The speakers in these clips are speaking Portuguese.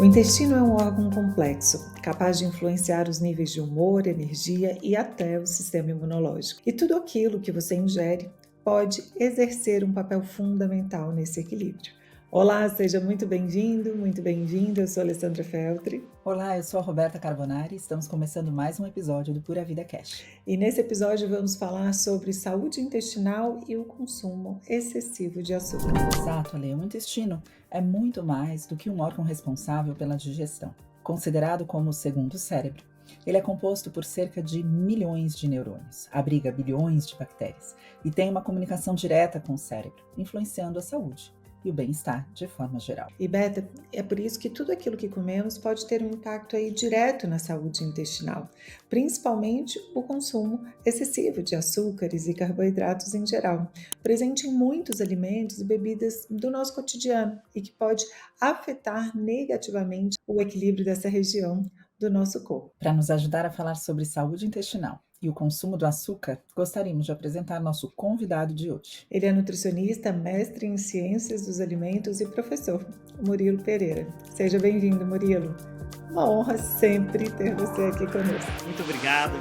O intestino é um órgão complexo, capaz de influenciar os níveis de humor, energia e até o sistema imunológico. E tudo aquilo que você ingere pode exercer um papel fundamental nesse equilíbrio. Olá, seja muito bem-vindo, muito bem-vinda. Eu sou Alessandra Feltri. Olá, eu sou a Roberta Carbonari, estamos começando mais um episódio do Pura Vida Cash. E nesse episódio vamos falar sobre saúde intestinal e o consumo excessivo de açúcar. Exato, Ale, o intestino é muito mais do que um órgão responsável pela digestão. Considerado como o segundo cérebro, ele é composto por cerca de milhões de neurônios, abriga bilhões de bactérias e tem uma comunicação direta com o cérebro, influenciando a saúde e o bem-estar de forma geral. E Beta, é por isso que tudo aquilo que comemos pode ter um impacto aí direto na saúde intestinal, principalmente o consumo excessivo de açúcares e carboidratos em geral, presente em muitos alimentos e bebidas do nosso cotidiano e que pode afetar negativamente o equilíbrio dessa região do nosso corpo. Para nos ajudar a falar sobre saúde intestinal e o consumo do açúcar, gostaríamos de apresentar nosso convidado de hoje. Ele é nutricionista, mestre em ciências dos alimentos e professor, Murilo Pereira. Seja bem-vindo, Murilo. Uma honra sempre ter você aqui conosco. Muito obrigado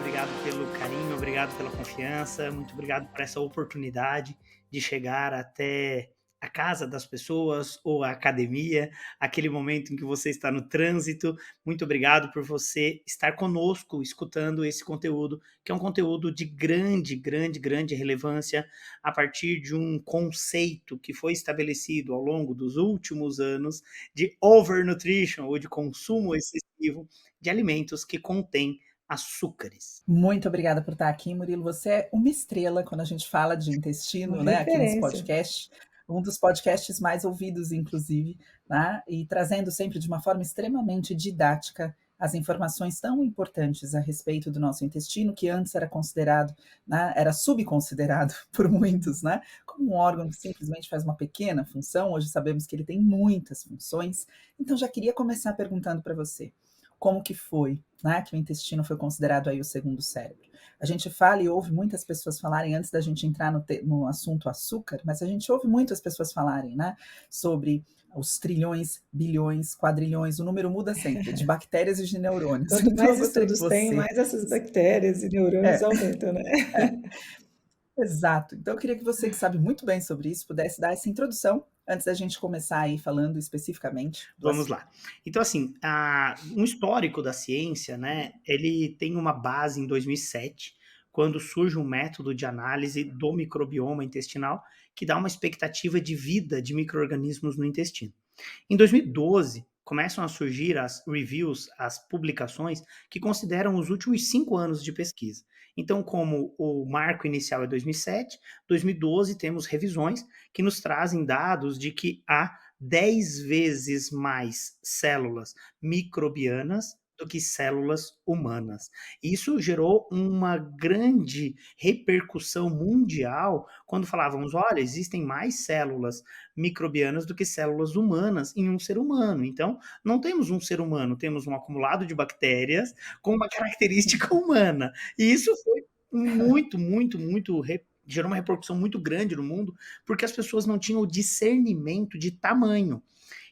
pelo carinho, obrigado pela confiança, muito obrigado por essa oportunidade de chegar até a casa das pessoas ou a academia, aquele momento em que você está no trânsito. Muito obrigado por você estar conosco, escutando esse conteúdo, que é um conteúdo de grande relevância a partir de um conceito que foi estabelecido ao longo dos últimos anos de overnutrition ou de consumo excessivo de alimentos que contêm açúcares. Muito obrigada por estar aqui, Murilo. Você é uma estrela quando a gente fala de Uma intestino, né, aqui nesse referência. podcast, um dos podcasts mais ouvidos, inclusive, né, e trazendo sempre de uma forma extremamente didática as informações tão importantes a respeito do nosso intestino, que antes era considerado, né, era subconsiderado por muitos, né, como um órgão que simplesmente faz uma pequena função. Hoje sabemos que ele tem muitas funções. Então já queria começar perguntando para você, como que foi, né, que o intestino foi considerado aí o segundo cérebro? A gente fala e ouve muitas pessoas falarem, antes da gente entrar no assunto açúcar, mas a gente ouve muitas pessoas falarem, né, sobre os trilhões, bilhões, quadrilhões, o número muda sempre, de bactérias e de neurônios. Quanto Então eu mais gostaria que estudos tem, você... mais essas bactérias e neurônios É, aumentam, né? é, exato. Então eu queria que você, que sabe muito bem sobre isso, pudesse dar essa introdução, antes da gente começar aí falando especificamente do Vamos açúcar. lá. Então, assim, um histórico da ciência, né, ele tem uma base em 2007, quando surge um método de análise do microbioma intestinal que dá uma expectativa de vida de micro-organismos no intestino. Em 2012, começam a surgir as reviews, as publicações, que consideram os últimos 5 anos de pesquisa. Então, como o marco inicial é 2007, 2012 temos revisões que nos trazem dados de que há 10 vezes mais células microbianas do que células humanas. Isso gerou uma grande repercussão mundial quando falávamos: olha, existem mais células microbianas do que células humanas em um ser humano. Então, não temos um ser humano, temos um acumulado de bactérias com uma característica humana. E isso foi gerou uma repercussão muito grande no mundo, porque as pessoas não tinham o discernimento de tamanho.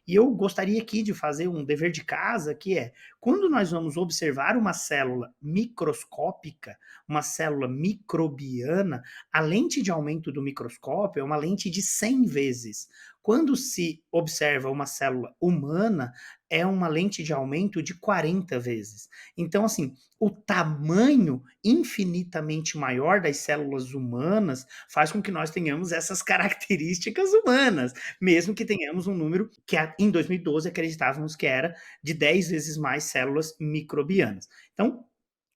E eu gostaria aqui de fazer um dever de casa, que é, quando nós vamos observar uma célula microscópica, uma célula microbiana, a lente de aumento do microscópio é uma lente de 100 vezes. Quando se observa uma célula humana, é uma lente de aumento de 40 vezes. Então, assim, o tamanho infinitamente maior das células humanas faz com que nós tenhamos essas características humanas, mesmo que tenhamos um número que em 2012 acreditávamos que era de 10 vezes mais células microbianas. Então,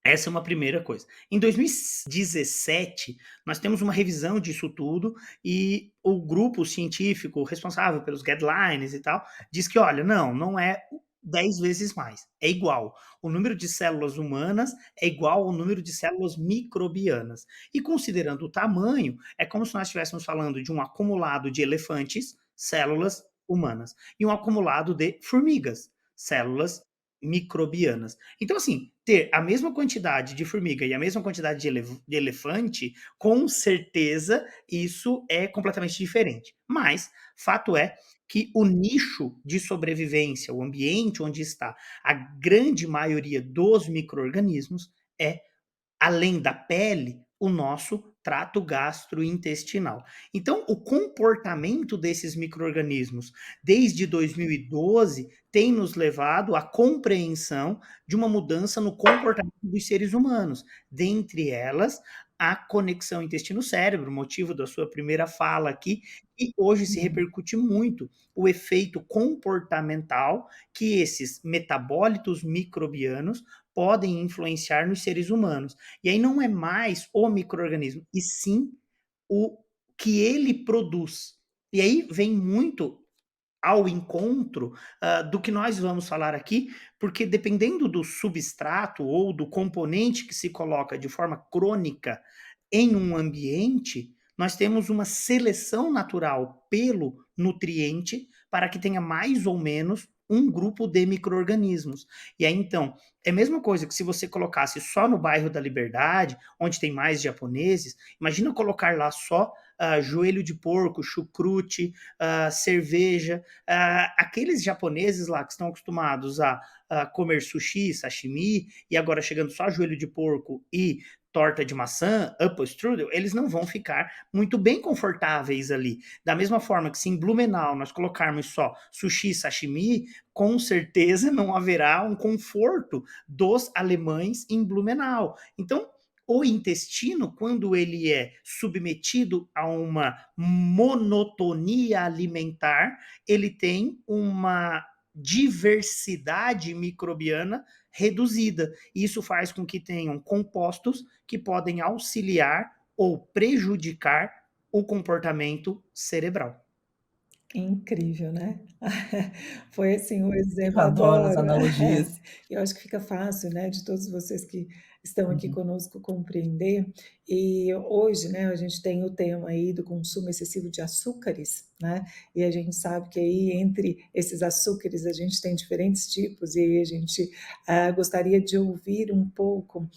essa é uma primeira coisa. Em 2017, nós temos uma revisão disso tudo e o grupo científico responsável pelos guidelines e tal diz que, olha, não é 10 vezes mais, é igual. O número de células humanas é igual ao número de células microbianas. E considerando o tamanho, é como se nós estivéssemos falando de um acumulado de elefantes, células humanas, e um acumulado de formigas, células microbianas. Então, assim, ter a mesma quantidade de formiga e a mesma quantidade de elefante, com certeza isso é completamente diferente. Mas, fato é que o nicho de sobrevivência, o ambiente onde está a grande maioria dos micro-organismos é, além da pele, o nosso trato gastrointestinal. Então, o comportamento desses micro-organismos desde 2012 tem nos levado à compreensão de uma mudança no comportamento dos seres humanos, dentre elas a conexão intestino-cérebro, motivo da sua primeira fala aqui, e hoje se Uhum. repercute muito o efeito comportamental que esses metabólitos microbianos podem influenciar nos seres humanos. E aí não é mais o micro-organismo, e sim o que ele produz. E aí vem muito ao encontro do que nós vamos falar aqui, porque dependendo do substrato ou do componente que se coloca de forma crônica em um ambiente, nós temos uma seleção natural pelo nutriente para que tenha mais ou menos um grupo de micro-organismos. E aí, então, é a mesma coisa que se você colocasse só no bairro da Liberdade, onde tem mais japoneses, imagina colocar lá só joelho de porco, chucrute, cerveja, aqueles japoneses lá que estão acostumados a comer sushi, sashimi, e agora chegando só joelho de porco e torta de maçã, apple strudel, eles não vão ficar muito bem confortáveis ali. Da mesma forma que se em Blumenau nós colocarmos só sushi, sashimi, com certeza não haverá um conforto dos alemães em Blumenau. Então, o intestino, quando ele é submetido a uma monotonia alimentar, ele tem uma diversidade microbiana reduzida. Isso faz com que tenham compostos que podem auxiliar ou prejudicar o comportamento cerebral. Incrível, né? Foi assim um Eu exemplo, adoro as adoro. analogias. Eu acho que fica fácil, né, de todos vocês que estão aqui Uhum. conosco compreender. E hoje, né, a gente tem o tema aí do consumo excessivo de açúcares, né? E a gente sabe que aí entre esses açúcares a gente tem diferentes tipos, e aí a gente gostaria de ouvir um pouco,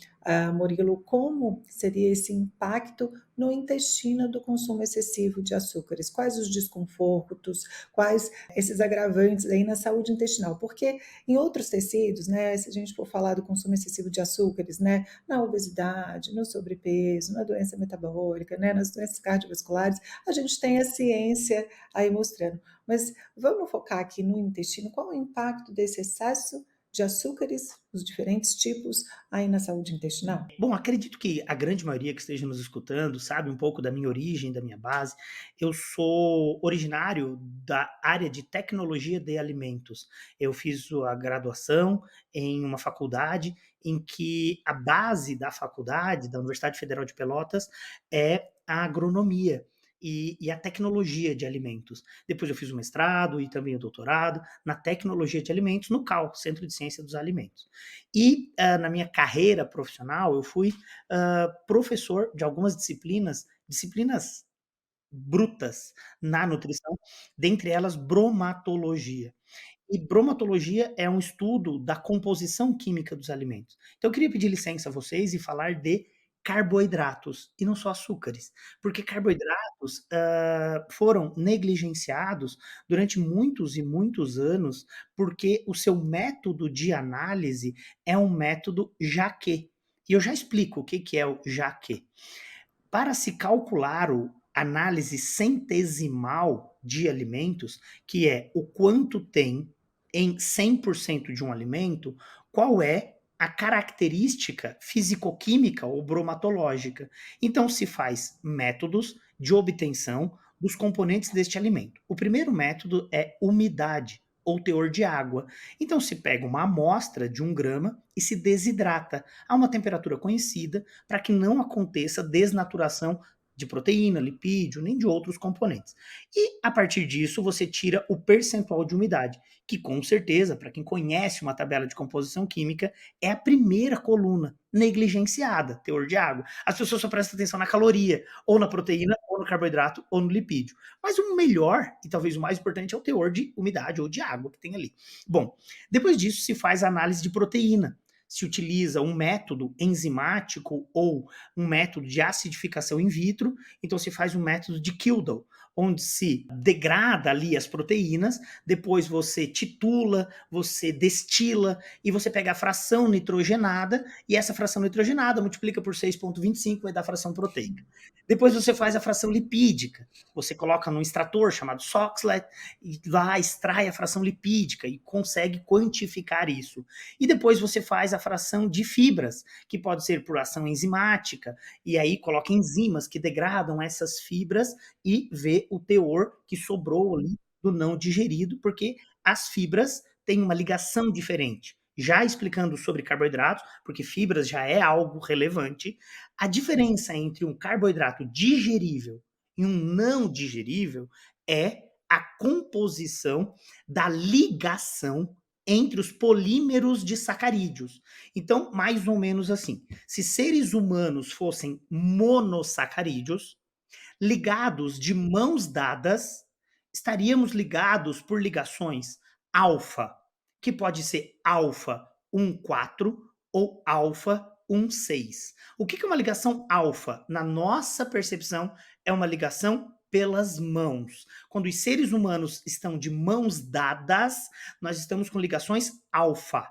Murilo, como seria esse impacto no intestino do consumo excessivo de açúcares? Quais os desconfortos, quais esses agravantes aí na saúde intestinal? Porque em outros tecidos, né, se a gente for falar do consumo excessivo de açúcares, né, na obesidade, no sobrepeso, na doença metabólica, né, nas doenças cardiovasculares, a gente tem a ciência aí mostrando. Mas vamos focar aqui no intestino, qual o impacto desse excesso de açúcares, os diferentes tipos, aí na saúde intestinal? Bom, acredito que a grande maioria que esteja nos escutando sabe um pouco da minha origem, da minha base. Eu sou originário da área de tecnologia de alimentos. Eu fiz a graduação em uma faculdade em que a base da faculdade, da Universidade Federal de Pelotas, é a agronomia e a tecnologia de alimentos. Depois eu fiz o mestrado e também o doutorado na tecnologia de alimentos no CAL, Centro de Ciência dos Alimentos. E na minha carreira profissional, eu fui professor de algumas disciplinas, disciplinas brutas na nutrição, dentre elas bromatologia. E bromatologia é um estudo da composição química dos alimentos. Então eu queria pedir licença a vocês e falar de carboidratos e não só açúcares, porque carboidratos foram negligenciados durante muitos e muitos anos, porque o seu método de análise é um método Jacquet. E eu já explico o que que é o Jacquet. Para se calcular o análise centesimal de alimentos, que é o quanto tem em 100% de um alimento, qual é a característica fisicoquímica ou bromatológica. Então se faz métodos de obtenção dos componentes deste alimento. O primeiro método é umidade ou teor de água. Então se pega uma amostra de 1 grama e se desidrata a uma temperatura conhecida para que não aconteça desnaturação de proteína, lipídio, nem de outros componentes. E a partir disso você tira o percentual de umidade, que com certeza, para quem conhece uma tabela de composição química, é a primeira coluna negligenciada, teor de água. As pessoas só prestam atenção na caloria, ou na proteína, ou no carboidrato ou no lipídio. Mas o melhor, e talvez o mais importante, é o teor de umidade ou de água que tem ali. Bom, depois disso se faz a análise de proteína. Se utiliza um método enzimático ou um método de acidificação in vitro, então se faz um método de Kildall, onde se degrada ali as proteínas, depois você titula, você destila e você pega a fração nitrogenada e essa fração nitrogenada multiplica por 6,25 vai dar a fração proteica. Depois você faz a fração lipídica, você coloca num extrator chamado Soxhlet e lá extrai a fração lipídica e consegue quantificar isso. E depois você faz a fração de fibras, que pode ser por ação enzimática, e aí coloca enzimas que degradam essas fibras e vê o teor que sobrou ali do não digerido, porque as fibras têm uma ligação diferente. Já explicando sobre carboidratos, porque fibras já é algo relevante, a diferença entre um carboidrato digerível e um não digerível é a composição da ligação entre os polímeros de sacarídeos. Então, mais ou menos assim, se seres humanos fossem monossacarídeos, ligados de mãos dadas, estaríamos ligados por ligações alfa, que pode ser alfa 1,4 ou alfa 1,6. O que é uma ligação alfa? Na nossa percepção, é uma ligação pelas mãos. Quando os seres humanos estão de mãos dadas, nós estamos com ligações alfa.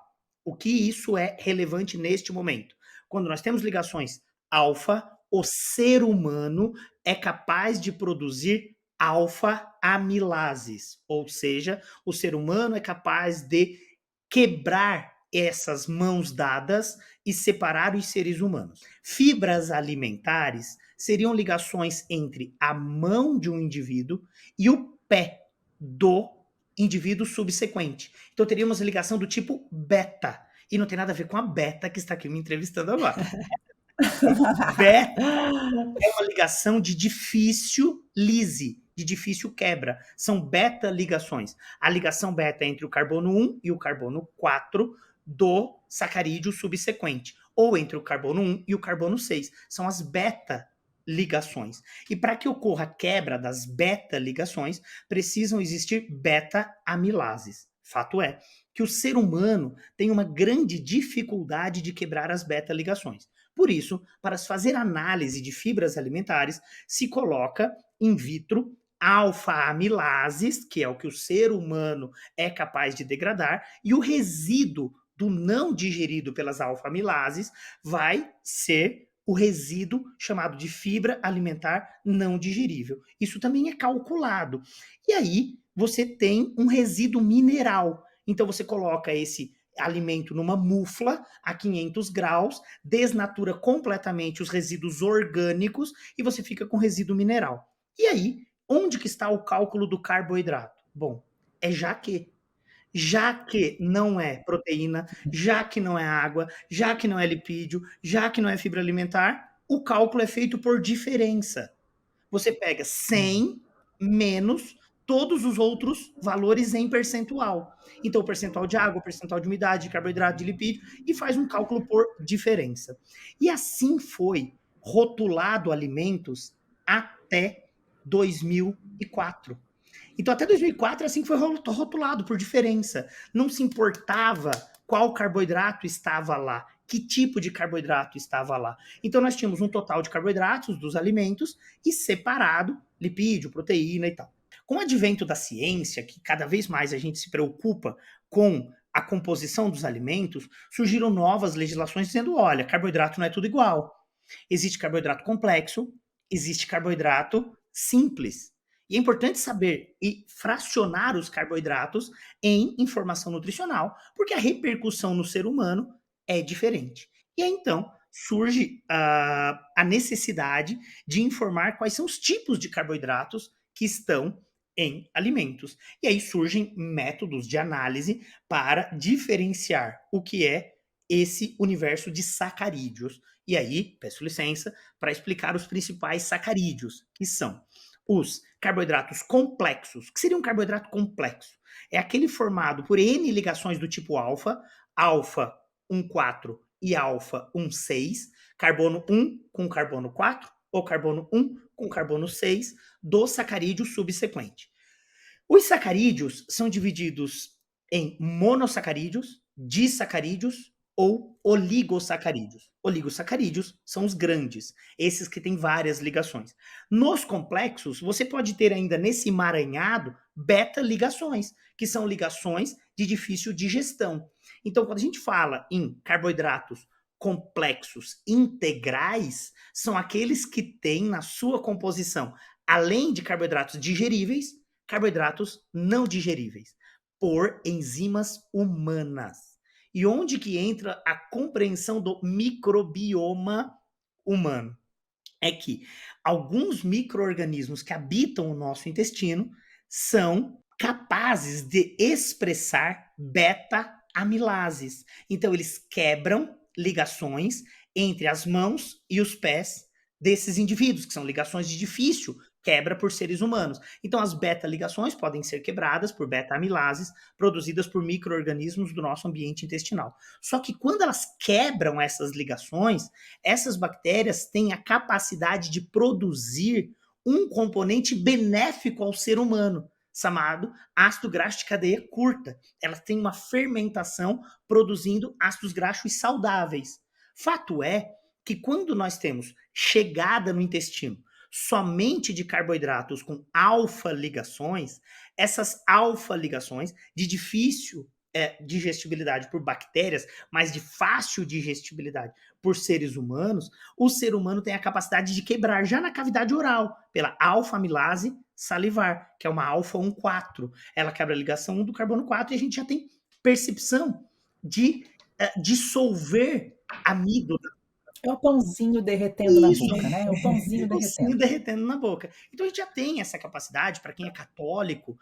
O que isso é relevante neste momento? Quando nós temos ligações alfa, o ser humano é capaz de produzir alfa-amilases, ou seja, o ser humano é capaz de quebrar essas mãos dadas e separar os seres humanos. Fibras alimentares seriam ligações entre a mão de um indivíduo e o pé do indivíduo subsequente. Então teríamos ligação do tipo beta, e não tem nada a ver com a Beta que está aqui me entrevistando agora. Beta é uma ligação de difícil lise, de difícil quebra. São beta ligações. A ligação beta é entre o carbono 1 e o carbono 4 do sacarídeo subsequente, ou entre o carbono 1 e o carbono 6. São as beta ligações. E para que ocorra a quebra das beta ligações, precisam existir beta amilases. Fato é que o ser humano tem uma grande dificuldade de quebrar as beta ligações. Por isso, para se fazer análise de fibras alimentares, se coloca in vitro alfa-amilases, que é o que o ser humano é capaz de degradar, e o resíduo do não digerido pelas alfa-amilases vai ser o resíduo chamado de fibra alimentar não digerível. Isso também é calculado. E aí você tem um resíduo mineral. Então você coloca esse alimento numa mufla a 500 graus, desnatura completamente os resíduos orgânicos e você fica com resíduo mineral. E aí, onde que está o cálculo do carboidrato? Bom, é já que não é proteína, já que não é água, já que não é lipídio, já que não é fibra alimentar, o cálculo é feito por diferença. Você pega 100 menos todos os outros valores em percentual. Então, o percentual de água, o percentual de umidade, de carboidrato, de lipídio, e faz um cálculo por diferença. E assim foi rotulado alimentos até 2004. Então, até 2004, assim que foi rotulado por diferença. Não se importava qual carboidrato estava lá, que tipo de carboidrato estava lá. Então, nós tínhamos um total de carboidratos dos alimentos e separado lipídio, proteína e tal. Com o advento da ciência, que cada vez mais a gente se preocupa com a composição dos alimentos, surgiram novas legislações dizendo, olha, carboidrato não é tudo igual. Existe carboidrato complexo, existe carboidrato simples. E é importante saber e fracionar os carboidratos em informação nutricional, porque a repercussão no ser humano é diferente. E aí, então, surge a necessidade de informar quais são os tipos de carboidratos que estão em alimentos. E aí surgem métodos de análise para diferenciar o que é esse universo de sacarídeos. E aí, peço licença para explicar os principais sacarídeos, que são os carboidratos complexos. O que seria um carboidrato complexo? É aquele formado por N ligações do tipo alfa, alfa 1,4 e alfa 1,6, carbono 1 com carbono 4, o carbono 1 com carbono 6 do sacarídeo subsequente. Os sacarídeos são divididos em monossacarídeos, disacarídeos ou oligosacarídeos. Oligosacarídeos são os grandes, esses que têm várias ligações. Nos complexos, você pode ter ainda nesse emaranhado beta-ligações, que são ligações de difícil digestão. Então, quando a gente fala em carboidratos complexos integrais, são aqueles que têm na sua composição, além de carboidratos digeríveis, carboidratos não digeríveis por enzimas humanas. E onde que entra a compreensão do microbioma humano? É que alguns micro-organismos que habitam o nosso intestino são capazes de expressar beta-amilases. Então, eles quebram ligações entre as mãos e os pés desses indivíduos, que são ligações de difícil quebra por seres humanos. Então, as beta-ligações podem ser quebradas por beta-amilases produzidas por micro-organismos do nosso ambiente intestinal. Só que quando elas quebram essas ligações, essas bactérias têm a capacidade de produzir um componente benéfico ao ser humano, chamado ácido graxo de cadeia curta. Elas têm uma fermentação produzindo ácidos graxos saudáveis. Fato é que quando nós temos chegada no intestino somente de carboidratos com alfa-ligações, essas alfa-ligações de difícil digestibilidade por bactérias, mas de fácil digestibilidade por seres humanos, o ser humano tem a capacidade de quebrar já na cavidade oral, pela alfa-amilase salivar, que é uma alfa-1,4. Ela quebra a ligação 1 do carbono 4 e a gente já tem percepção de dissolver amido. É o pãozinho derretendo na Isso, boca, né? É o pãozinho derretendo. derretendo na boca. Então a gente já tem essa capacidade, para quem é católico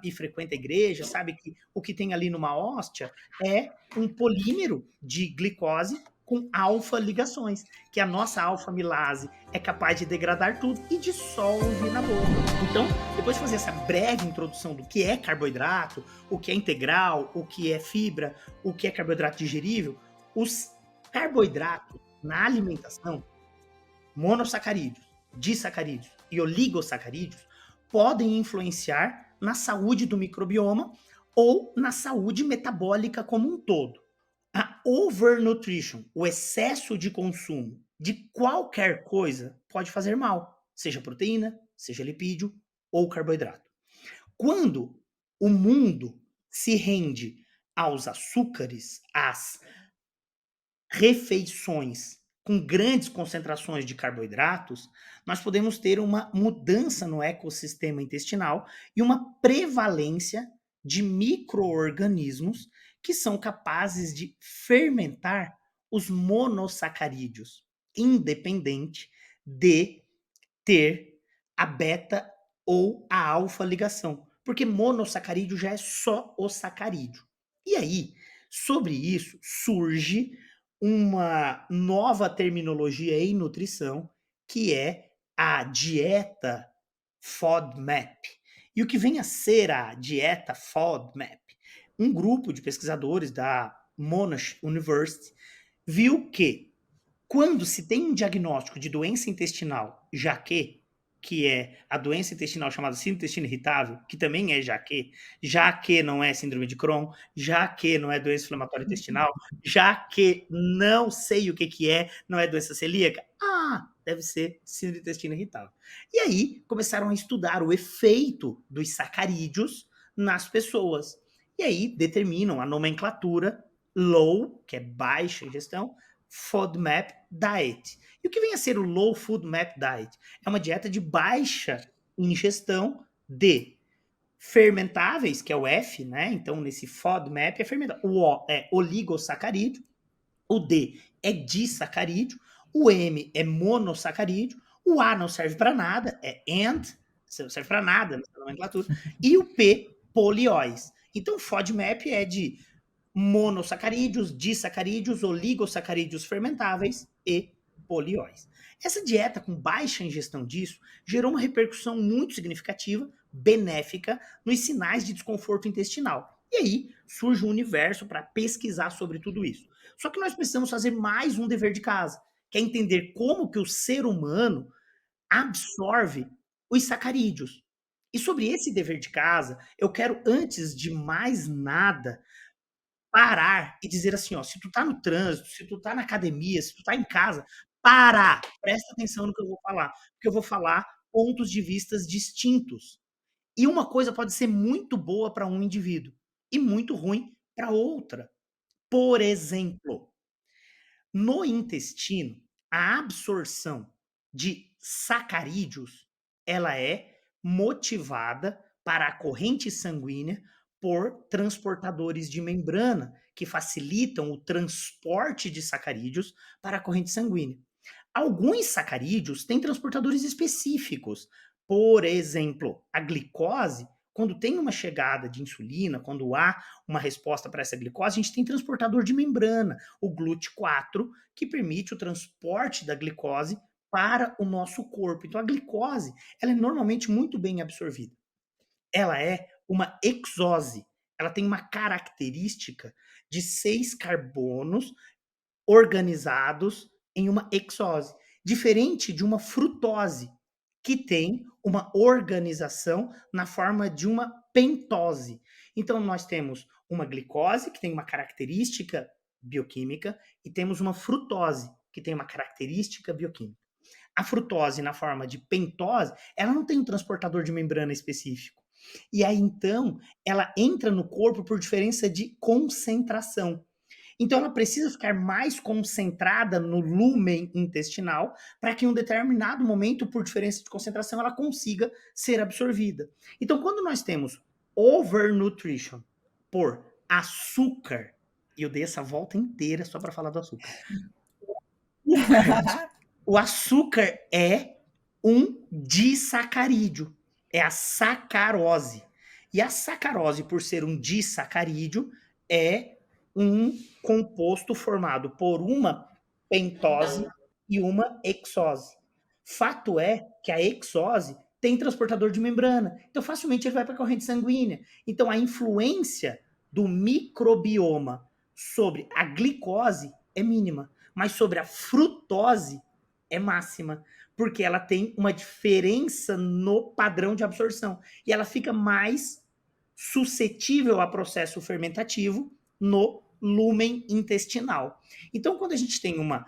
e frequenta a igreja, sabe que o que tem ali numa hóstia é um polímero de glicose com alfa-ligações, que a nossa alfa-amilase é capaz de degradar tudo e dissolve na boca. Então, depois de fazer essa breve introdução do que é carboidrato, o que é integral, o que é fibra, o que é carboidrato digerível, os carboidratos na alimentação, monossacarídeos, disacarídeos e oligosacarídeos podem influenciar na saúde do microbioma ou na saúde metabólica como um todo. A overnutrition, o excesso de consumo de qualquer coisa pode fazer mal, seja proteína, seja lipídio ou carboidrato. Quando o mundo se rende aos açúcares, às refeições com grandes concentrações de carboidratos, nós podemos ter uma mudança no ecossistema intestinal e uma prevalência de micro-organismos que são capazes de fermentar os monossacarídeos, independente de ter a beta ou a alfa ligação, porque monossacarídeo já é só o sacarídeo. E aí, sobre isso, surge uma nova terminologia em nutrição, que é a dieta FODMAP. E o que vem a ser a dieta FODMAP? Um grupo de pesquisadores da Monash University viu que quando se tem um diagnóstico de doença intestinal, que é a doença intestinal chamada síndrome do intestino irritável, que também é já que não é síndrome de Crohn, já que não é doença inflamatória intestinal, já que não sei o que é, não é doença celíaca, deve ser síndrome do intestino irritável. E aí começaram a estudar o efeito dos sacarídeos nas pessoas. E aí determinam a nomenclatura low, que é baixa ingestão, FODMAP diet. E o que vem a ser o Low Food Map Diet? É uma dieta de baixa ingestão de fermentáveis, que é o F, né? Então, nesse FODMAP é fermentável. O O é oligosacarídeo, o D é disacarídeo, o M é monossacarídeo, o A não serve para nada, é AND, não serve para nada nessa nomenclatura, e o P, polióis. Então, o FODMAP é de monossacarídeos, disacarídeos, oligosacarídeos fermentáveis e polióis. Essa dieta com baixa ingestão disso gerou uma repercussão muito significativa, benéfica, nos sinais de desconforto intestinal. E aí surge um universo para pesquisar sobre tudo isso. Só que nós precisamos fazer mais um dever de casa, que é entender como que o ser humano absorve os sacarídeos. E sobre esse dever de casa, eu quero, antes de mais nada, parar e dizer assim, ó, se tu tá no trânsito, se tu tá na academia, se tu tá em casa, parar, presta atenção no que eu vou falar, porque eu vou falar pontos de vistas distintos. E uma coisa pode ser muito boa para um indivíduo e muito ruim para outra. Por exemplo, no intestino, a absorção de sacarídeos, ela é motivada para a corrente sanguínea por transportadores de membrana, que facilitam o transporte de sacarídeos para a corrente sanguínea. Alguns sacarídeos têm transportadores específicos. Por exemplo, a glicose, quando tem uma chegada de insulina, quando há uma resposta para essa glicose, a gente tem transportador de membrana, o GLUT4, que permite o transporte da glicose para o nosso corpo. Então, a glicose, ela é normalmente muito bem absorvida. Ela é uma exose. Ela tem uma característica de 6 carbonos organizados em uma exose, diferente de uma frutose, que tem uma organização na forma de uma pentose. Então, nós temos uma glicose, que tem uma característica bioquímica, e temos uma frutose, que tem uma característica bioquímica. A frutose, na forma de pentose, ela não tem um transportador de membrana específico. E aí, então, ela entra no corpo por diferença de concentração. Então, ela precisa ficar mais concentrada no lúmen intestinal para que em um determinado momento, por diferença de concentração, ela consiga ser absorvida. Então, quando nós temos overnutrition por açúcar, e eu dei essa volta inteira só para falar do açúcar. O açúcar é um disacarídeo, é a sacarose. E a sacarose, por ser um disacarídeo, é um composto formado por uma pentose e uma exose. Fato é que a exose tem transportador de membrana, então facilmente ele vai para a corrente sanguínea. Então a influência do microbioma sobre a glicose é mínima, mas sobre a frutose é máxima, porque ela tem uma diferença no padrão de absorção e ela fica mais suscetível a processo fermentativo no lúmen intestinal. Então, quando a gente tem uma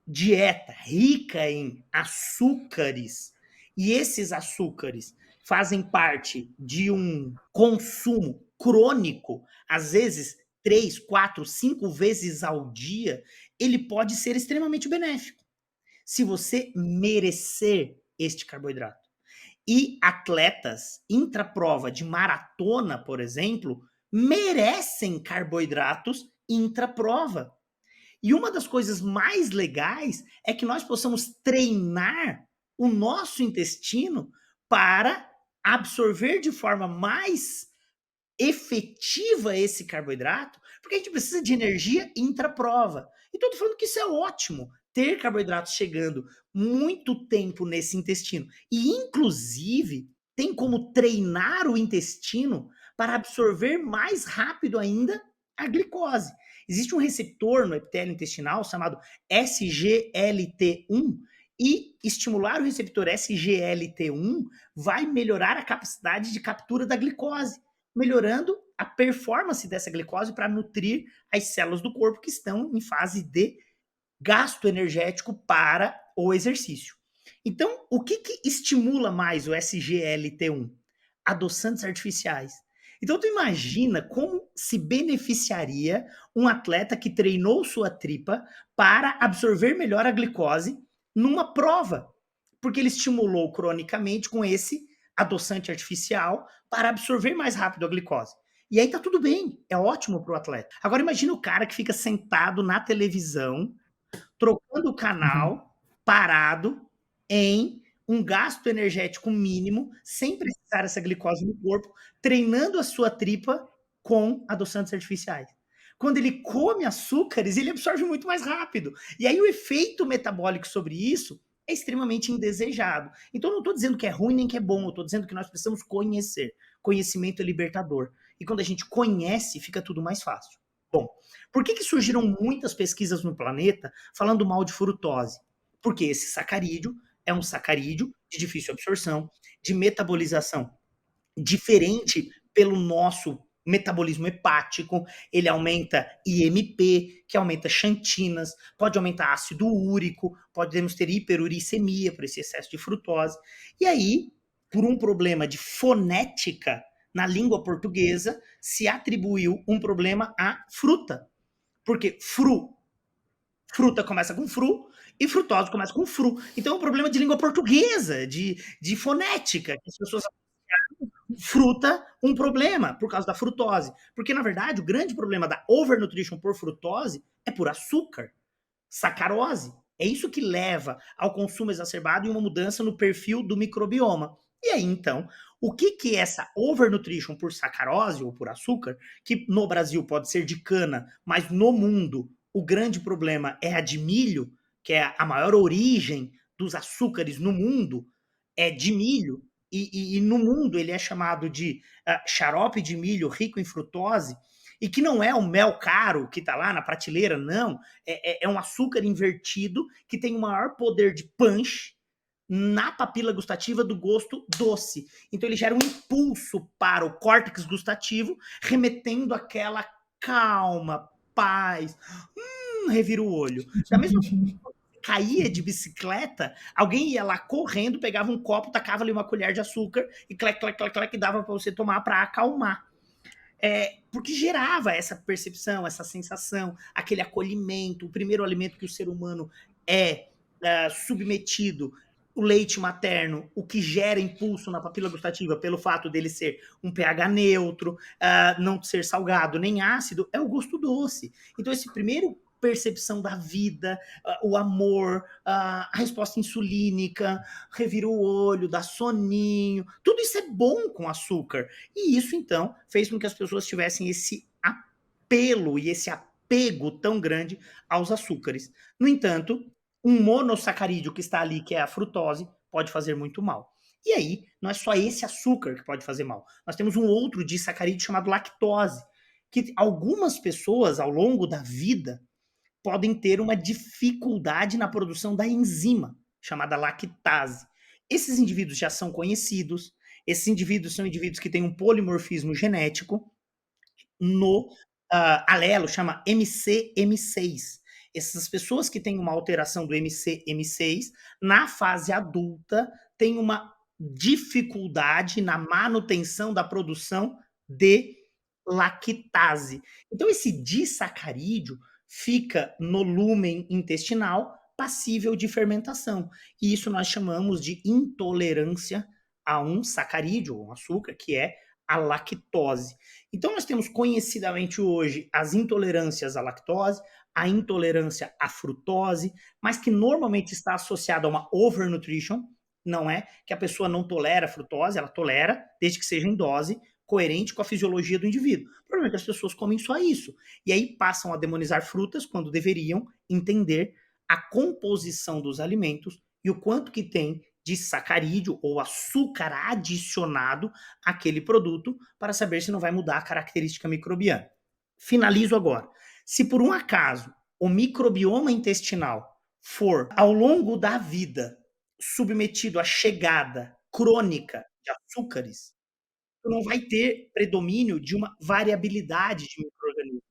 dieta rica em açúcares, e esses açúcares fazem parte de um consumo crônico, às vezes 3, 4, 5 vezes ao dia, ele pode ser extremamente benéfico, se você merecer este carboidrato. E atletas intraprova de maratona, por exemplo, merecem carboidratos intraprova. E uma das coisas mais legais é que nós possamos treinar o nosso intestino para absorver de forma mais efetiva esse carboidrato, porque a gente precisa de energia intraprova. Então, estou falando que isso é ótimo, ter carboidratos chegando muito tempo nesse intestino. E, inclusive, tem como treinar o intestino para absorver mais rápido ainda a glicose. Existe um receptor no epitélio intestinal chamado SGLT1, e estimular o receptor SGLT1 vai melhorar a capacidade de captura da glicose, melhorando a performance dessa glicose para nutrir as células do corpo que estão em fase de gasto energético para o exercício. Então, o que estimula mais o SGLT1? Adoçantes artificiais. Então, tu imagina como se beneficiaria um atleta que treinou sua tripa para absorver melhor a glicose numa prova, porque ele estimulou cronicamente com esse adoçante artificial para absorver mais rápido a glicose. E aí tá tudo bem, é ótimo para o atleta. Agora imagina o cara que fica sentado na televisão, trocando o canal, parado, em um gasto energético mínimo, sem precisar essa glicose no corpo, treinando a sua tripa com adoçantes artificiais. Quando ele come açúcares, ele absorve muito mais rápido. E aí o efeito metabólico sobre isso é extremamente indesejado. Então eu não estou dizendo que é ruim nem que é bom, eu estou dizendo que nós precisamos conhecer. Conhecimento é libertador. E quando a gente conhece, fica tudo mais fácil. Bom, por que surgiram muitas pesquisas no planeta falando mal de frutose? Porque esse sacarídeo é um sacarídeo de difícil absorção, de metabolização diferente pelo nosso metabolismo hepático, ele aumenta IMP, que aumenta xantinas, pode aumentar ácido úrico, podemos ter hiperuricemia por esse excesso de frutose. E aí, por um problema de fonética na língua portuguesa, se atribuiu um problema à fruta. Porque fruta começa com fru e frutose começa com fru. Então é um problema de língua portuguesa, de fonética, que as pessoas fruta um problema por causa da frutose. Porque, na verdade, o grande problema da overnutrition por frutose é por açúcar, sacarose. É isso que leva ao consumo exacerbado e uma mudança no perfil do microbioma. E aí, então, o que que essa overnutrition por sacarose ou por açúcar, que no Brasil pode ser de cana, mas no mundo o grande problema é a de milho, que é a maior origem dos açúcares no mundo, é de milho, e no mundo ele é chamado de xarope de milho rico em frutose, e que não é um mel caro que está lá na prateleira, não. É um açúcar invertido que tem o maior poder de punch na papila gustativa do gosto doce. Então ele gera um impulso para o córtex gustativo, remetendo aquela calma, paz. Revira o olho. Da mesma caía de bicicleta, alguém ia lá correndo, pegava um copo, tacava ali uma colher de açúcar e clec, clec, clec, clec, dava para você tomar para acalmar. Porque gerava essa percepção, essa sensação, aquele acolhimento, o primeiro alimento que o ser humano é submetido, o leite materno, o que gera impulso na papila gustativa pelo fato dele ser um pH neutro, não ser salgado nem ácido, é o gosto doce. Então esse primeiro percepção da vida, o amor, a resposta insulínica, revira o olho, dá soninho, tudo isso é bom com açúcar. E isso, então, fez com que as pessoas tivessem esse apelo e esse apego tão grande aos açúcares. No entanto, um monossacarídeo que está ali, que é a frutose, pode fazer muito mal. E aí, não é só esse açúcar que pode fazer mal. Nós temos um outro disacarídeo chamado lactose, que algumas pessoas, ao longo da vida, podem ter uma dificuldade na produção da enzima, chamada lactase. Esses indivíduos já são conhecidos, esses indivíduos são indivíduos que têm um polimorfismo genético no alelo, chama MCM6. Essas pessoas que têm uma alteração do MCM6, na fase adulta, têm uma dificuldade na manutenção da produção de lactase. Então, esse disacarídeo fica no lúmen intestinal passível de fermentação. E isso nós chamamos de intolerância a um sacarídeo, um açúcar, que é a lactose. Então, nós temos conhecidamente hoje as intolerâncias à lactose, a intolerância à frutose, mas que normalmente está associada a uma overnutrition, não é que a pessoa não tolera a frutose, ela tolera, desde que seja em dose coerente com a fisiologia do indivíduo. O problema é que as pessoas comem só isso. E aí passam a demonizar frutas quando deveriam entender a composição dos alimentos e o quanto que tem de sacarídeo ou açúcar adicionado àquele produto para saber se não vai mudar a característica microbiana. Finalizo agora. Se por um acaso o microbioma intestinal for, ao longo da vida, submetido à chegada crônica de açúcares, tu não vai ter predomínio de uma variabilidade de micro-organismos.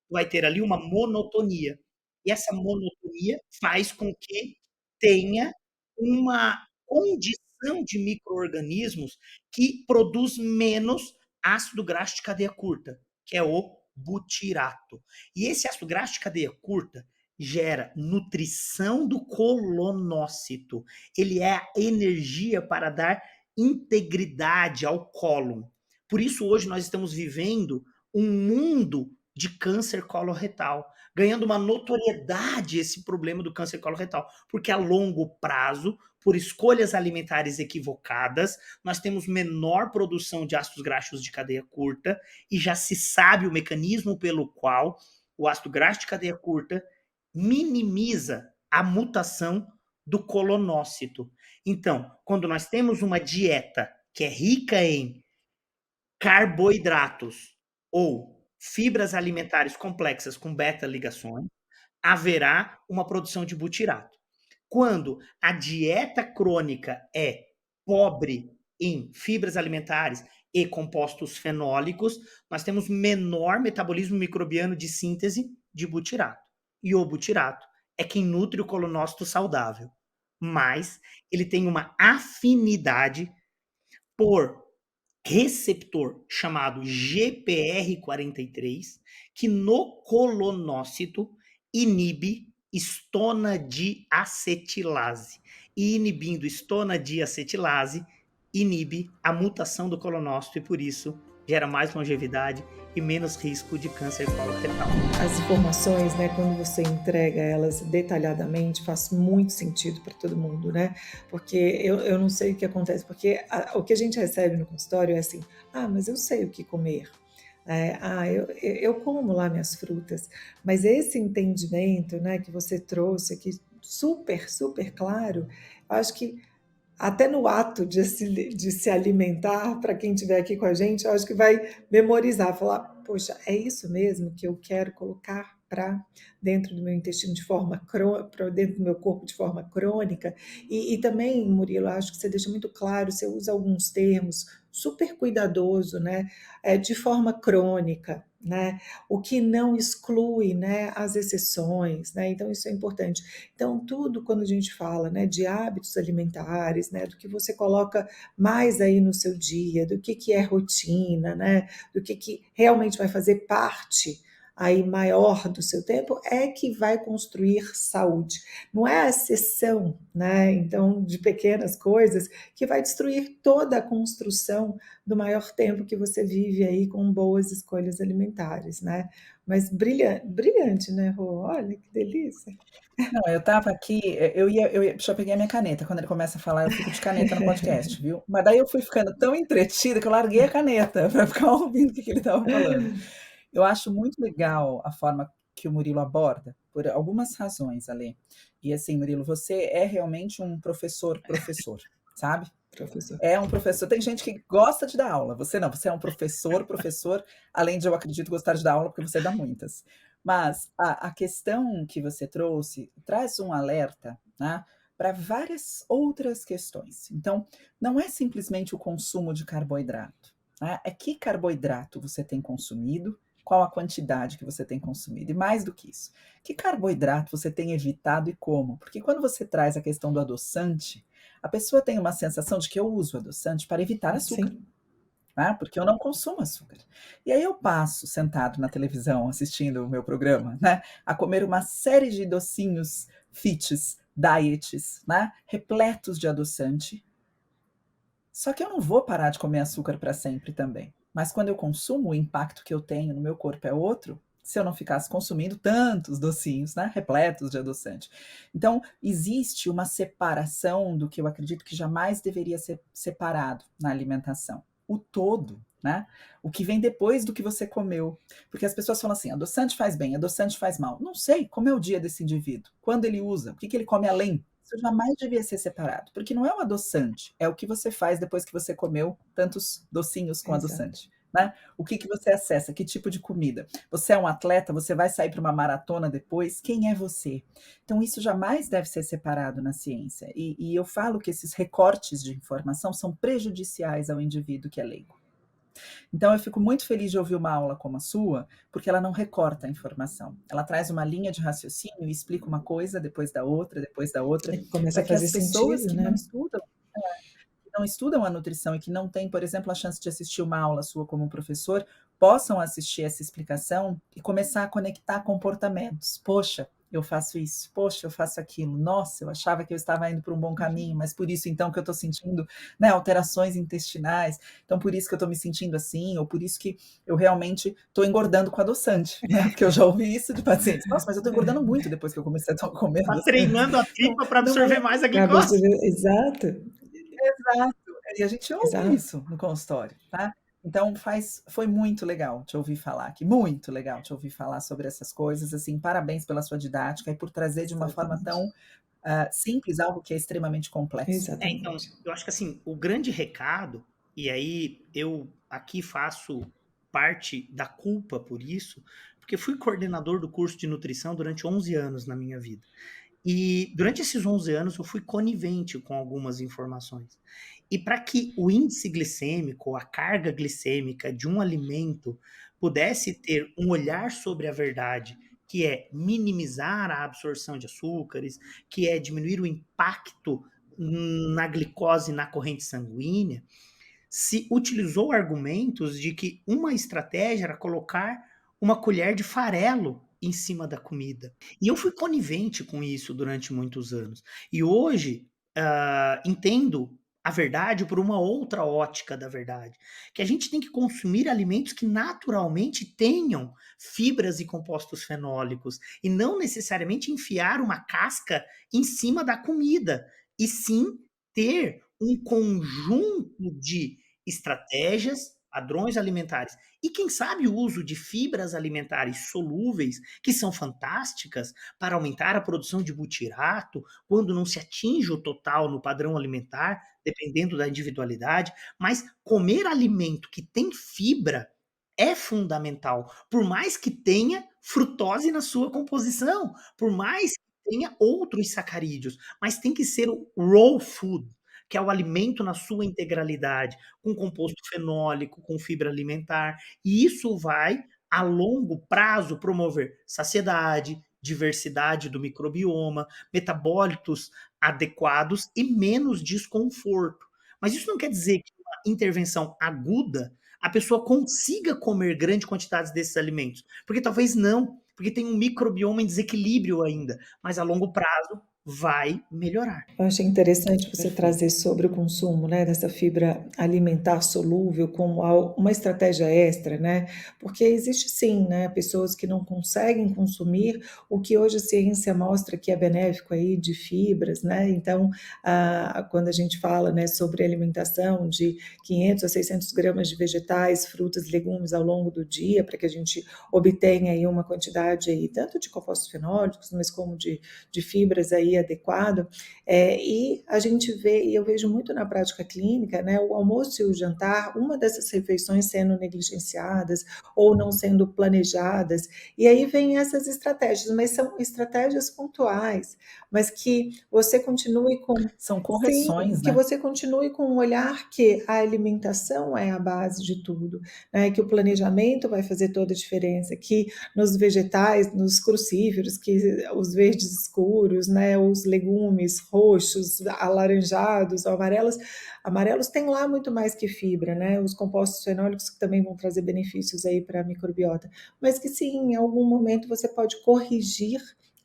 Tu vai ter ali uma monotonia. E essa monotonia faz com que tenha uma condição de micro-organismos que produz menos ácido graxo de cadeia curta, que é o butirato. E esse ácido graxo de cadeia curta gera nutrição do colonócito. Ele é a energia para dar integridade ao cólon. Por isso, hoje, nós estamos vivendo um mundo de câncer coloretal, ganhando uma notoriedade esse problema do câncer coloretal, porque a longo prazo, por escolhas alimentares equivocadas, nós temos menor produção de ácidos graxos de cadeia curta e já se sabe o mecanismo pelo qual o ácido graxo de cadeia curta minimiza a mutação do colonócito. Então, quando nós temos uma dieta que é rica em carboidratos ou fibras alimentares complexas com beta-ligações, haverá uma produção de butirato. Quando a dieta crônica é pobre em fibras alimentares e compostos fenólicos, nós temos menor metabolismo microbiano de síntese de butirato. E o butirato é quem nutre o colonócito saudável, mas ele tem uma afinidade por receptor chamado GPR43, que no colonócito inibe estonadeacetilase. E inibindo estonadeacetilase, inibe a mutação do colonócito e, por isso, gera mais longevidade e menos risco de câncer coloretal. As informações, né, quando você entrega elas detalhadamente, faz muito sentido para todo mundo, né? Porque eu não sei o que acontece, porque o que a gente recebe no consultório é assim, mas eu sei o que comer. Eu como lá minhas frutas, mas esse entendimento, né, que você trouxe aqui, super, super claro, eu acho que até no ato de se alimentar, para quem estiver aqui com a gente, eu acho que vai memorizar, falar, poxa, é isso mesmo que eu quero colocar para dentro do meu intestino de forma para dentro do meu corpo de forma crônica. E também, Murilo, acho que você deixa muito claro, você usa alguns termos super cuidadoso, né? De forma crônica, né? O que não exclui, né, as exceções, né? Então isso é importante. Então, tudo quando a gente fala, né, de hábitos alimentares, né, do que você coloca mais aí no seu dia, do que é rotina, né, do que realmente vai fazer parte aí maior do seu tempo, é que vai construir saúde. Não é a exceção, né, então, de pequenas coisas que vai destruir toda a construção do maior tempo que você vive aí com boas escolhas alimentares, né? Mas brilhante, brilhante, né, Rô? Olha que delícia. Não, eu estava aqui, deixa eu pegar a minha caneta. Quando ele começa a falar, eu fico de caneta no podcast, viu? Mas daí eu fui ficando tão entretida que eu larguei a caneta para ficar ouvindo o que ele estava falando. Eu acho muito legal a forma que o Murilo aborda, por algumas razões, Alê. E assim, Murilo, você é realmente um professor, sabe? Professor. É um professor. Tem gente que gosta de dar aula. Você não, você é um professor, além de eu acredito gostar de dar aula, porque você dá muitas. Mas a questão que você trouxe traz um alerta, né, para várias outras questões. Então, não é simplesmente o consumo de carboidrato, né? É que carboidrato você tem consumido, qual a quantidade que você tem consumido, e mais do que isso, que carboidrato você tem evitado e como. Porque quando você traz a questão do adoçante, a pessoa tem uma sensação de que eu uso adoçante para evitar açúcar. Sim. Né? Porque eu não consumo açúcar. E aí eu passo sentado na televisão assistindo o meu programa, né, a comer uma série de docinhos fits, diets, né, repletos de adoçante. Só que eu não vou parar de comer açúcar para sempre também. Mas quando eu consumo, o impacto que eu tenho no meu corpo é outro, se eu não ficasse consumindo tantos docinhos, né, repletos de adoçante. Então, existe uma separação do que eu acredito que jamais deveria ser separado na alimentação. O todo, né? O que vem depois do que você comeu. Porque as pessoas falam assim, adoçante faz bem, adoçante faz mal. Não sei, como é o dia desse indivíduo? Quando ele usa? O que ele come além? Isso jamais devia ser separado, porque não é o adoçante, é o que você faz depois que você comeu tantos docinhos com Exato. adoçante. Né? O que você acessa? Que tipo de comida? Você é um atleta? Você vai sair para uma maratona depois? Quem é você? Então, isso jamais deve ser separado na ciência. E eu falo que esses recortes de informação são prejudiciais ao indivíduo que é leigo. Então, eu fico muito feliz de ouvir uma aula como a sua, porque ela não recorta a informação. Ela traz uma linha de raciocínio e explica uma coisa depois da outra, Começa para a que fazer as pessoas sentido, que né? não estudam a nutrição e que não têm, por exemplo, a chance de assistir uma aula sua como professor, possam assistir essa explicação e começar a conectar comportamentos. Poxa, eu faço isso, poxa, eu faço aquilo, nossa, eu achava que eu estava indo por um bom caminho, mas por isso então que eu estou sentindo, né, alterações intestinais, então por isso que eu estou me sentindo assim, ou por isso que eu realmente estou engordando com adoçante, né, porque eu já ouvi isso de pacientes, nossa, mas eu estou engordando muito depois que eu comecei a comer Tá adoçante. treinando a Então, tripa para não absorver é mais a Você glicose. vê, exato, exato, e a gente ouve exato. isso no consultório, tá? Então foi muito legal te ouvir falar aqui, muito legal te ouvir falar sobre essas coisas, assim, parabéns pela sua didática e por trazer de uma forma Exatamente. tão simples algo que é extremamente complexo. Então, Exatamente. eu acho que assim, o grande recado, e aí eu aqui faço parte da culpa por isso, porque fui coordenador do curso de nutrição durante 11 anos na minha vida. E durante esses 11 anos eu fui conivente com algumas informações. E para que o índice glicêmico, a carga glicêmica de um alimento pudesse ter um olhar sobre a verdade, que é minimizar a absorção de açúcares, que é diminuir o impacto na glicose na corrente sanguínea, se utilizou argumentos de que uma estratégia era colocar uma colher de farelo em cima da comida. E eu fui conivente com isso durante muitos anos. E hoje entendo a verdade por uma outra ótica da verdade, que a gente tem que consumir alimentos que naturalmente tenham fibras e compostos fenólicos, e não necessariamente enfiar uma casca em cima da comida, e sim ter um conjunto de estratégias, padrões alimentares e, quem sabe, o uso de fibras alimentares solúveis, que são fantásticas para aumentar a produção de butirato, quando não se atinge o total no padrão alimentar, dependendo da individualidade, mas comer alimento que tem fibra é fundamental, por mais que tenha frutose na sua composição, por mais que tenha outros sacarídeos, mas tem que ser o raw food, que é o alimento na sua integralidade, com composto fenólico, com fibra alimentar, e isso vai, a longo prazo, promover saciedade, diversidade do microbioma, metabólitos adequados e menos desconforto. Mas isso não quer dizer que uma intervenção aguda a pessoa consiga comer grandes quantidades desses alimentos, porque talvez não, porque tem um microbioma em desequilíbrio ainda, mas a longo prazo vai melhorar. Eu achei interessante você Perfeito. trazer sobre o consumo, né, dessa fibra alimentar solúvel como uma estratégia extra, né? Porque existe sim, né, pessoas que não conseguem consumir o que hoje a ciência mostra que é benéfico aí de fibras, né? Então, quando a gente fala, né, sobre alimentação de 500 a 600 gramas de vegetais, frutas, legumes ao longo do dia, para que a gente obtenha aí uma quantidade aí tanto de compostos fenólicos, mas como de fibras aí adequado, e a gente vê, e eu vejo muito na prática clínica, né, o almoço e o jantar, uma dessas refeições sendo negligenciadas ou não sendo planejadas, e aí vem essas estratégias, mas são estratégias pontuais, mas que você continue com São sim, correções, que né? você continue com o olhar que a alimentação é a base de tudo, né, que o planejamento vai fazer toda a diferença, que nos vegetais, nos crucíferos, que os verdes escuros, né, os legumes roxos, alaranjados, amarelos têm lá muito mais que fibra, né, os compostos fenólicos que também vão trazer benefícios aí para a microbiota, mas que sim, em algum momento você pode corrigir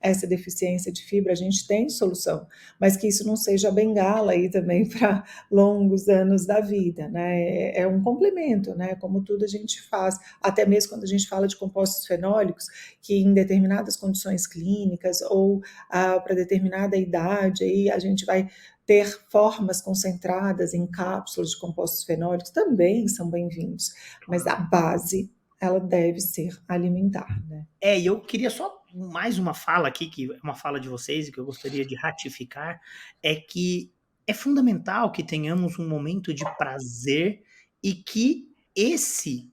essa deficiência de fibra, a gente tem solução, mas que isso não seja bengala aí também para longos anos da vida, né? É um complemento, né? Como tudo a gente faz, até mesmo quando a gente fala de compostos fenólicos, que em determinadas condições clínicas ou para determinada idade, aí a gente vai ter formas concentradas em cápsulas de compostos fenólicos, também são bem-vindos, mas a base, ela deve ser alimentar, né? E eu queria só mais uma fala aqui, que é uma fala de vocês e que eu gostaria de ratificar, é que é fundamental que tenhamos um momento de prazer e que esse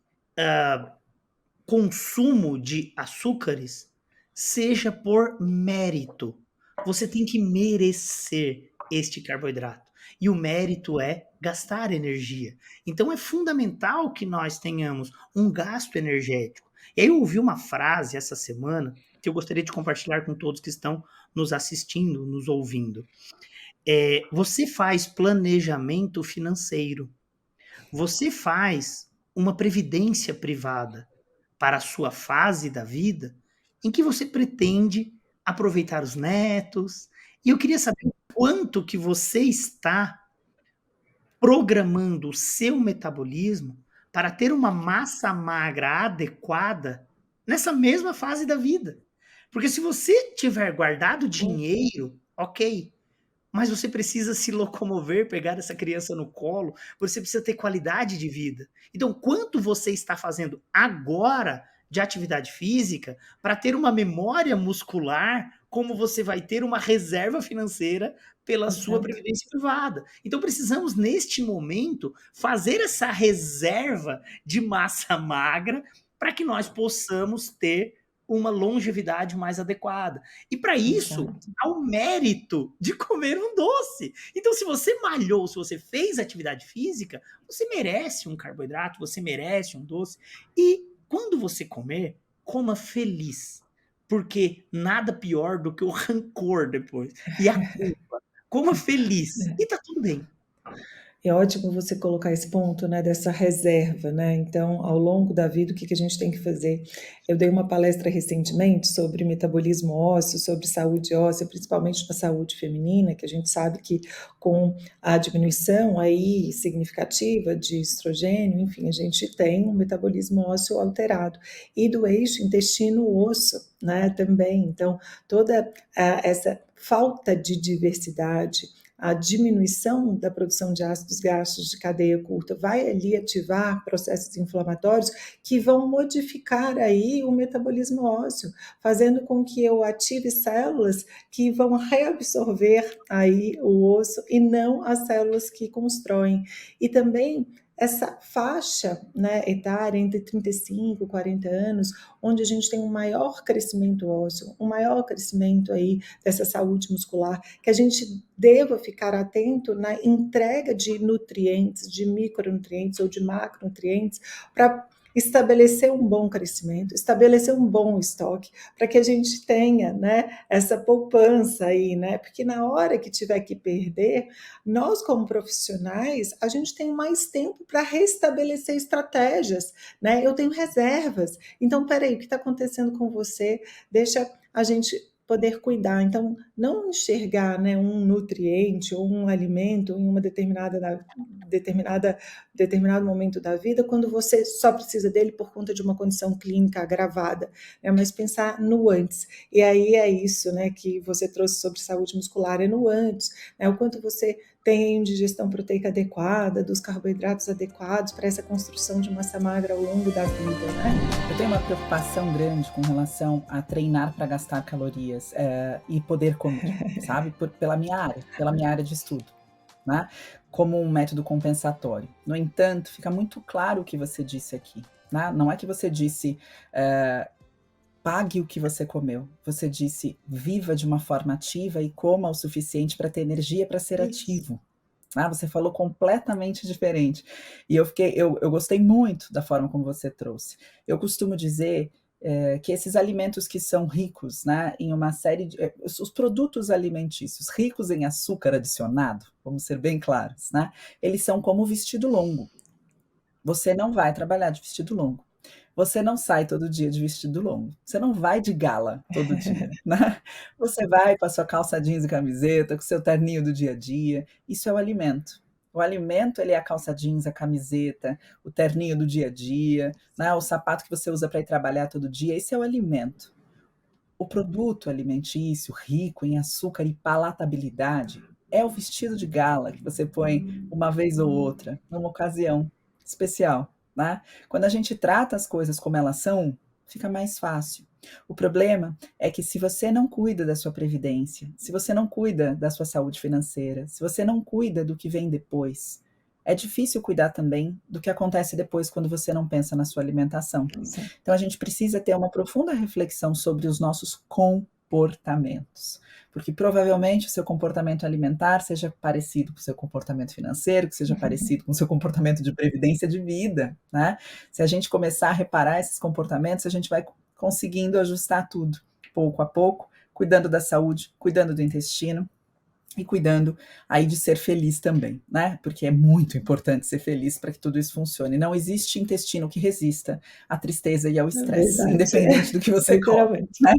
consumo de açúcares seja por mérito. Você tem que merecer este carboidrato. E o mérito é gastar energia. Então é fundamental que nós tenhamos um gasto energético. E aí eu ouvi uma frase essa semana que eu gostaria de compartilhar com todos que estão nos assistindo, nos ouvindo. Você faz planejamento financeiro. Você faz uma previdência privada para a sua fase da vida em que você pretende aproveitar os netos. E eu queria saber o quanto que você está programando o seu metabolismo para ter uma massa magra adequada nessa mesma fase da vida. Porque se você tiver guardado dinheiro, ok, mas você precisa se locomover, pegar essa criança no colo, você precisa ter qualidade de vida. Então, quanto você está fazendo agora de atividade física para ter uma memória muscular, como você vai ter uma reserva financeira pela sua Exato. previdência privada. Então, precisamos, neste momento, fazer essa reserva de massa magra para que nós possamos ter uma longevidade mais adequada. E para isso, Exato. há o mérito de comer um doce. Então, se você malhou, se você fez atividade física, você merece um carboidrato, você merece um doce. E quando você comer, coma feliz. Porque nada pior do que o rancor depois. E a culpa. Coma feliz. E tá tudo bem. É ótimo você colocar esse ponto, né, dessa reserva, né? Então, ao longo da vida, o que que a gente tem que fazer? Eu dei uma palestra recentemente sobre metabolismo ósseo, sobre saúde óssea, principalmente na saúde feminina, que a gente sabe que com a diminuição aí significativa de estrogênio, enfim, a gente tem um metabolismo ósseo alterado e do eixo intestino-osso, né, também. Então, toda essa falta de diversidade, a diminuição da produção de ácidos graxos de cadeia curta vai ali ativar processos inflamatórios que vão modificar aí o metabolismo ósseo, fazendo com que eu ative células que vão reabsorver aí o osso e não as células que constroem. E também essa faixa, né, etária entre 35 e 40 anos, onde a gente tem um maior crescimento ósseo, um maior crescimento aí dessa saúde muscular, que a gente deva ficar atento na entrega de nutrientes, de micronutrientes ou de macronutrientes, para estabelecer um bom crescimento, estabelecer um bom estoque, para que a gente tenha, né, essa poupança aí, né? Porque na hora que tiver que perder, nós como profissionais, a gente tem mais tempo para restabelecer estratégias, né? Eu tenho reservas. Então, peraí, o que está acontecendo com você? Deixa a gente poder cuidar. Então, não enxergar, né, um nutriente ou um alimento em uma determinado momento da vida quando você só precisa dele por conta de uma condição clínica agravada, né, mas pensar no antes. E aí é isso, né, que você trouxe sobre saúde muscular, é no antes, né, o quanto você tem digestão proteica adequada, dos carboidratos adequados para essa construção de massa magra ao longo da vida, né? Eu tenho uma preocupação grande com relação a treinar para gastar calorias e poder comer, sabe? Pela minha área de estudo, né? Como um método compensatório. No entanto, fica muito claro o que você disse aqui, né? Não é que você disse pague o que você comeu. Você disse viva de uma forma ativa e coma o suficiente para ter energia para ser Isso. ativo. Você falou completamente diferente. E eu gostei muito da forma como você trouxe. Eu costumo dizer que esses alimentos que são ricos, né, em uma série de. Os produtos alimentícios ricos em açúcar adicionado, vamos ser bem claros, né, eles são como o vestido longo. Você não vai trabalhar de vestido longo. Você não sai todo dia de vestido longo. Você não vai de gala todo dia, né? Você vai com a sua calça jeans e camiseta, com o seu terninho do dia a dia. Isso é o alimento. O alimento, ele é a calça jeans, a camiseta, o terninho do dia a dia, né? O sapato que você usa para ir trabalhar todo dia. Esse é o alimento. O produto alimentício rico em açúcar e palatabilidade é o vestido de gala que você põe uma vez ou outra, numa ocasião especial, né? Quando a gente trata as coisas como elas são, fica mais fácil. O problema é que se você não cuida da sua previdência, se você não cuida da sua saúde financeira, se você não cuida do que vem depois, é difícil cuidar também do que acontece depois quando você não pensa na sua alimentação. Sim. Então a gente precisa ter uma profunda reflexão sobre os nossos comportamentos, porque provavelmente o seu comportamento alimentar seja parecido com o seu comportamento financeiro, que seja parecido com o seu comportamento de previdência de vida, né? Se a gente começar a reparar esses comportamentos, a gente vai conseguindo ajustar tudo, pouco a pouco, cuidando da saúde, cuidando do intestino, e cuidando aí de ser feliz também, né? Porque é muito importante ser feliz para que tudo isso funcione. Não existe intestino que resista à tristeza e ao É estresse, verdade. independente do que você come, Literalmente. né?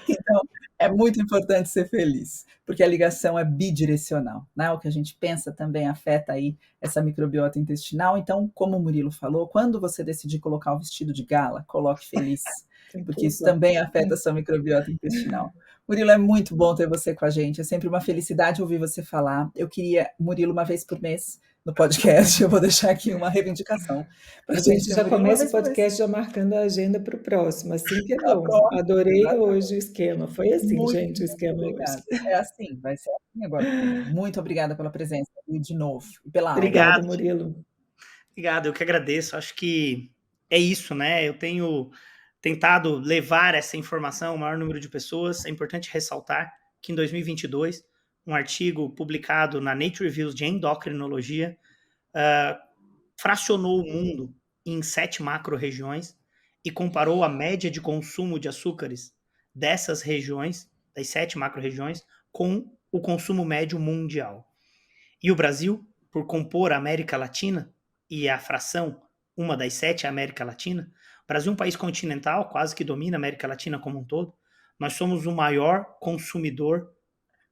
Então, é muito importante ser feliz, porque a ligação é bidirecional, né? O que a gente pensa também afeta aí essa microbiota intestinal. Então, como o Murilo falou, quando você decidir colocar o vestido de gala, coloque feliz, Tem que porque isso usar. também afeta a sua microbiota intestinal. Murilo, é muito bom ter você com a gente. É sempre uma felicidade ouvir você falar. Eu queria, Murilo, uma vez por mês no podcast. Eu vou deixar aqui uma reivindicação para A a gente gente ter já Murilo uma começa o vez por mês. podcast já marcando a agenda para o próximo, assim que é Tá bom. pronto, Adorei hoje o exatamente. esquema. Foi assim, Muito, gente, o muito esquema hoje. obrigada. É assim, vai ser assim agora comigo. Muito obrigada pela presença e de novo, e pela aula. Obrigada, Obrigado, Murilo. obrigado. Eu que agradeço. Acho que é isso, né? Eu tenho tentado levar essa informação ao maior número de pessoas, é importante ressaltar que em 2022, um artigo publicado na Nature Reviews de Endocrinologia fracionou o mundo em 7 macro-regiões e comparou a média de consumo de açúcares dessas regiões, das 7 macro-regiões, com o consumo médio mundial. E o Brasil, por compor a América Latina, e a fração, uma das 7 é a América Latina, o Brasil é um país continental, quase que domina a América Latina como um todo, nós somos o maior consumidor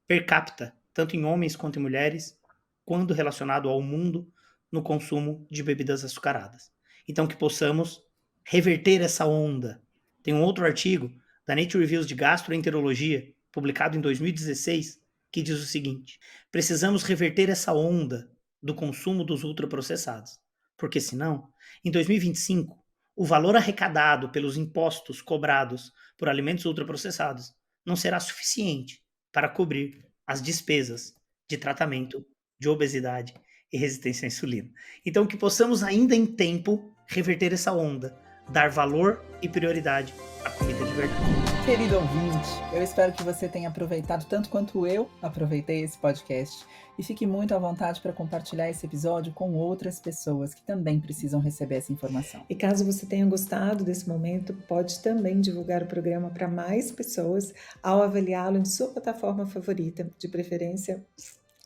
per capita, tanto em homens quanto em mulheres, quando relacionado ao mundo, no consumo de bebidas açucaradas. Então, que possamos reverter essa onda. Tem um outro artigo da Nature Reviews de Gastroenterologia, publicado em 2016, que diz o seguinte: precisamos reverter essa onda do consumo dos ultraprocessados, porque senão, em 2025, o valor arrecadado pelos impostos cobrados por alimentos ultraprocessados não será suficiente para cobrir as despesas de tratamento de obesidade e resistência à insulina. Então, que possamos ainda em tempo reverter essa onda, dar valor e prioridade à comida de verdade. Querido ouvinte, eu espero que você tenha aproveitado tanto quanto eu aproveitei esse podcast e fique muito à vontade para compartilhar esse episódio com outras pessoas que também precisam receber essa informação. E caso você tenha gostado desse momento, pode também divulgar o programa para mais pessoas ao avaliá-lo em sua plataforma favorita, de preferência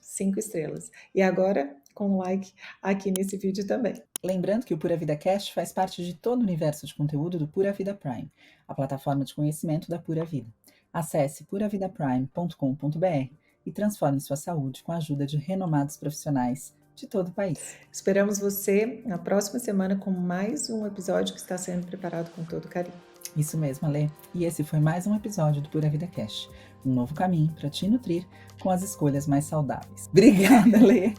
5 estrelas. E agora, com um like aqui nesse vídeo também. Lembrando que o Pura Vida Cast faz parte de todo o universo de conteúdo do Pura Vida Prime, a plataforma de conhecimento da Pura Vida. Acesse puravidaprime.com.br e transforme sua saúde com a ajuda de renomados profissionais de todo o país. Esperamos você na próxima semana com mais um episódio que está sendo preparado com todo carinho. Isso mesmo, Alê. E esse foi mais um episódio do Pura Vida Cast, um novo caminho para te nutrir com as escolhas mais saudáveis. Obrigada, Alê.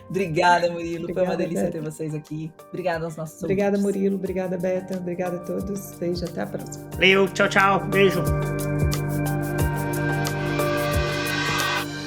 Obrigada, Murilo. Obrigada, foi uma delícia Beta. ter vocês aqui. Obrigada aos nossos Obrigada, ouvintes. Murilo. Obrigada, Beta. Obrigada a todos. Beijo, até a próxima. Valeu, tchau, tchau, beijo.